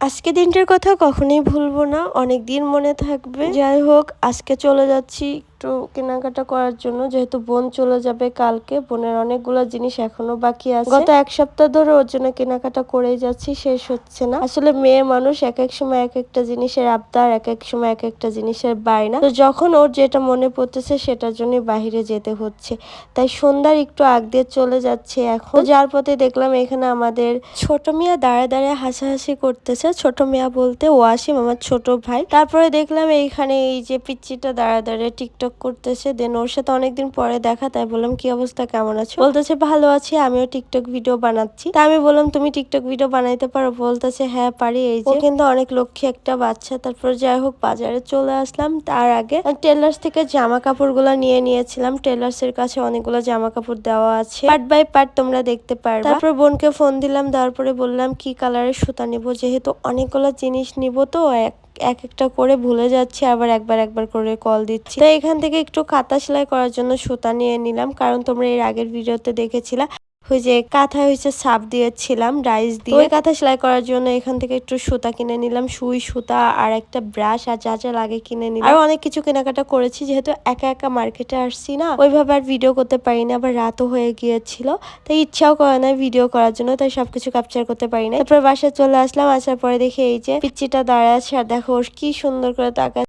আজকে দিনটার কথা কখনোই ভুলবো না, অনেক দিন মনে থাকবে। যাই হোক, আজকে চলে যাচ্ছি একটু কেনাকাটা করার জন্য, যেহেতু বোন চলে যাবে কালকে। বোনের অনেকগুলো জিনিস এখনো বাকি আছে। গত এক সপ্তাহ ধরে ওর জন্য কেনাকাটা করেই যাচ্ছি, শেষ হচ্ছে না। আসলে মেয়ে মানুষ, এক এক সময় এক একটা জিনিসের আবদার, এক এক সময় এক একটা জিনিসের বায়না। তো যখন ওর যেটা মনে পড়তেছে সেটার জন্যই বাহিরে যেতে হচ্ছে। তাই সন্ধ্যার একটু আগ দিয়ে চলে যাচ্ছে এখন। যার পথে দেখলাম এখানে আমাদের ছোট মিয়া দাঁড়ায় দাঁড়ায় হাসাহাসি করতেছে। ছোট মিয়া বলতে ওয়াসিম, আমার ছোট ভাই। তারপরে দেখলাম এইখানে এই যে পিচ্চিটা দাঁড়ায় দাঁড়ায় টিকটক করতেছে। দেন ওর সাথে অনেকদিন পরে দেখা, তাই বললাম কি অবস্থা, কেমন আছো? বলতেছে ভালো আছি, আমিও টিকটক ভিডিও বানাচ্ছি। তা আমি বললাম তুমি টিকটক ভিডিও বানাইতে পারো? বলতেছে হ্যাঁ পারি। এই যে, ও কিন্তু অনেক লক্ষ্মী একটা বাচ্চা। তারপর যাই হোক, বাজারে চলে আসলাম। তার আগে টেলার্স থেকে জামা কাপড় গুলা নিয়ে নিয়েছিলাম। টেলার্স এর কাছে অনেকগুলো জামা কাপড় দেওয়া আছে, পার্ট বাই পার্ট তোমরা দেখতে পারবে। তারপর বোনকে ফোন দিলাম, দেওয়ার পরে বললাম কি কালারের সুতা নিব, যেহেতু অনেকগুলো জিনিস নিব তো এক একটা করে ভুলে যাচ্ছি, আবার একবার করে কল দিচ্ছি। তো এখান থেকে একটু কাঁথা সেলাই করার জন্য সুতা নিয়ে নিলাম, কারণ তোমরা এর আগের ভিডিওতে দেখেছিলা ওই যে কাঁথা হয়েছে ছাপ দিয়েছিলাম ডাইস দিয়ে। ওই কাঁথা সেলাই করার জন্য এখান থেকে একটু সুতা কিনে নিলাম, সুই সুতা আর একটা ব্রাশ আর যা যা লাগে কিনে নিলাম। আর অনেক কিছু কেনাকাটা করেছি, যেহেতু একা একা মার্কেটে আসছি না, ওইভাবে আর ভিডিও করতে পারি না। আবার রাতও হয়ে গিয়েছিল, তাই ইচ্ছাও করে না ভিডিও করার জন্য, তাই সবকিছু ক্যাপচার করতে পারি না। তারপর বাসায় চলে আসলাম, আসার পরে দেখি এই যে পিচ্চিটা দাঁড়ায় আছে, আর দেখো কি সুন্দর করে তাকায়।